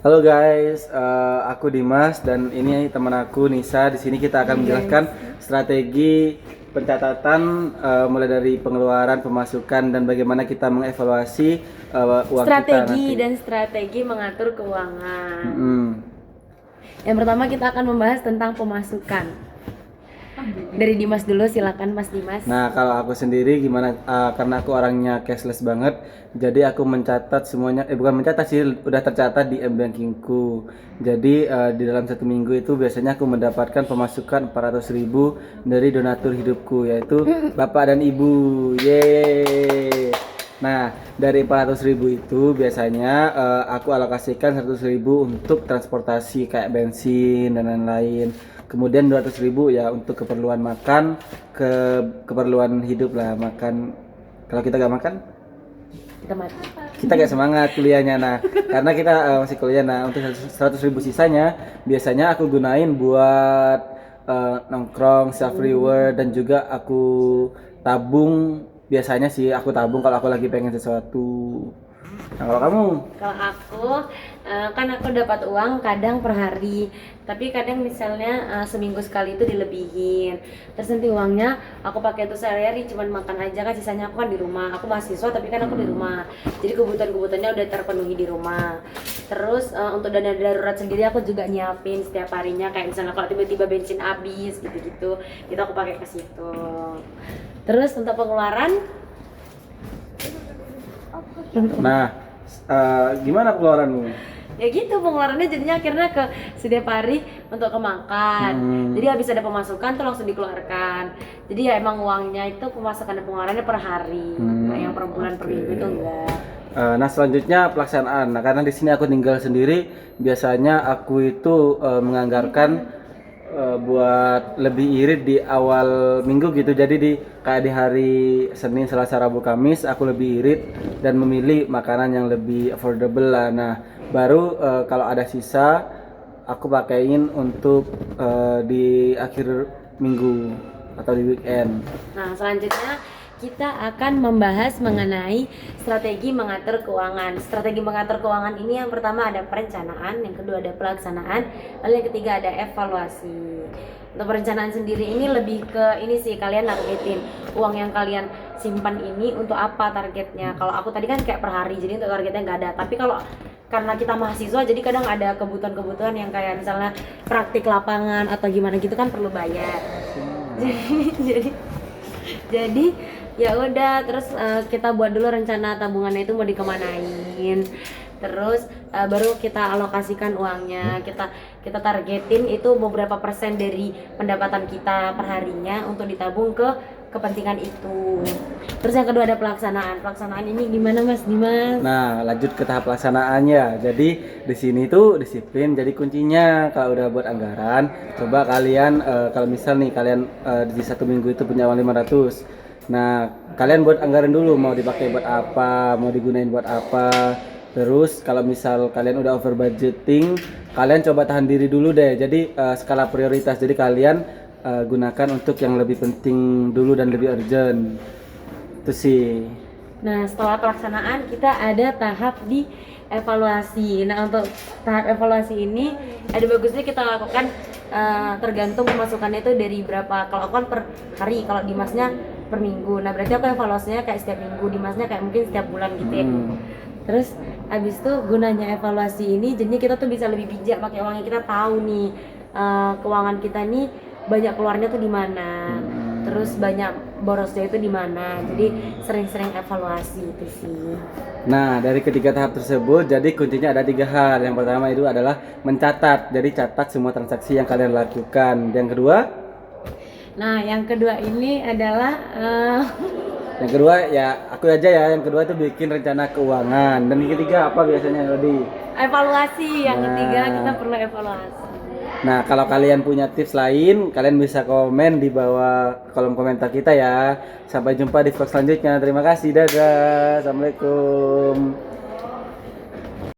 Halo guys, aku Dimas dan ini teman aku Nisa. Di sini kita akan menjelaskan strategi pencatatan mulai dari pengeluaran, pemasukan dan bagaimana kita mengevaluasi uang kita nanti. Dan strategi mengatur keuangan. Mm. Yang pertama kita akan membahas tentang pemasukan. Dari Dimas dulu, silakan Mas Dimas. Nah, kalau aku sendiri gimana? Karena aku orangnya cashless banget, jadi aku mencatat semuanya. Bukan mencatat sih, udah tercatat di m-bankingku. Jadi di dalam 1 minggu itu biasanya aku mendapatkan pemasukan 400.000 dari donatur hidupku, yaitu bapak dan ibu. Yeay. Nah, dari 400.000 itu biasanya aku alokasikan 100.000 untuk transportasi kayak bensin dan lain-lain. Kemudian 200.000 ya untuk keperluan makan, keperluan hidup lah, makan. Kalau kita gak makan, Kita mati. kita gak semangat kuliahnya. Nah, karena kita masih kuliah. Nah, untuk 100.000 sisanya biasanya aku gunain buat nongkrong, self reward, dan juga aku tabung. Biasanya sih aku tabung kalau aku lagi pengen sesuatu. Nah, kalau kamu? Kalau aku kan aku dapat uang kadang per hari, tapi kadang misalnya seminggu sekali itu dilebihin. Terus nanti uangnya aku pakai itu sehari-hari, cuman makan aja kan, sisanya aku kan di rumah. Aku mahasiswa tapi kan aku di rumah, jadi kebutuhan-kebutuhannya udah terpenuhi di rumah. Terus untuk dana darurat sendiri aku juga nyiapin setiap harinya, kayak misalnya kalau tiba-tiba bensin habis gitu-gitu, itu aku pakai ke situ. Terus untuk pengeluaran, Nah, gimana pengeluaranmu? ya gitu pengeluarannya jadinya akhirnya ke setiap hari untuk kemakan. Jadi habis ada pemasukan tuh langsung dikeluarkan. Jadi ya emang uangnya itu pemasukan dan pengeluarannya per hari, nggak yang per bulan per minggu itu enggak. Nah, selanjutnya pelaksanaan. Nah, karena di sini aku tinggal sendiri, biasanya aku itu menganggarkan buat lebih irit di awal minggu gitu. Jadi kayak di hari Senin, Selasa, Rabu, Kamis aku lebih irit dan memilih makanan yang lebih affordable lah. Nah, baru kalau ada sisa aku pakaiin untuk di akhir minggu atau di weekend. Nah, selanjutnya kita akan membahas mengenai strategi mengatur keuangan. Strategi mengatur keuangan ini yang pertama ada perencanaan, yang kedua ada pelaksanaan, lalu yang ketiga ada evaluasi. Untuk perencanaan sendiri ini lebih ke ini sih, kalian targetin uang yang kalian simpan ini untuk apa targetnya. Kalau aku tadi kan kayak per hari, jadi untuk targetnya nggak ada. Tapi kalau karena kita mahasiswa, jadi kadang ada kebutuhan-kebutuhan yang kayak misalnya praktik lapangan atau gimana gitu kan perlu bayar. Jadi ya udah, terus kita buat dulu rencana tabungannya itu mau dikemanain, terus baru kita alokasikan uangnya, kita targetin itu beberapa persen dari pendapatan kita per harinya untuk ditabung ke kepentingan itu. Terus yang kedua ada pelaksanaan ini gimana Mas Dimas? Nah, lanjut ke tahap pelaksanaannya. Jadi di sini tuh disiplin jadi kuncinya. Kalau udah buat anggaran, coba kalian kalau misal nih kalian di 1 minggu itu punya uang 500. Nah, kalian buat anggaran dulu mau dipakai buat apa, mau digunain buat apa. Terus kalau misal kalian udah over budgeting, kalian coba tahan diri dulu deh. Jadi skala prioritas. Jadi kalian gunakan untuk yang lebih penting dulu dan lebih urgent. Itu sih. Nah, setelah pelaksanaan kita ada tahap di evaluasi. Nah, untuk tahap evaluasi ini ada bagusnya kita lakukan tergantung pemasukannya itu dari berapa. Kalau aku kan per hari, kalau Dimasnya per minggu. Nah, berarti aku evaluasinya kayak setiap minggu, Dimasnya kayak mungkin setiap bulan gitu ya. Terus habis itu gunanya evaluasi ini jadinya kita tuh bisa lebih bijak pakai uangnya. Kita tahu nih keuangan kita nih banyak keluarnya tuh di mana, terus banyak borosnya itu di mana. Jadi sering-sering evaluasi itu sih. Nah, dari ketiga tahap tersebut, jadi kuncinya ada 3 hal. Yang pertama itu adalah mencatat. Jadi catat semua transaksi yang kalian lakukan. Yang kedua? Nah, yang kedua ini adalah Yang kedua ya aku aja ya. Yang kedua itu bikin rencana keuangan. Dan yang ketiga apa biasanya, Rodi? evaluasi. Yang Nah. ketiga kita perlu evaluasi. Nah, kalau kalian punya tips lain, kalian bisa komen di bawah kolom komentar kita ya. Sampai jumpa di vlog selanjutnya. Terima kasih. Dadah. Assalamualaikum.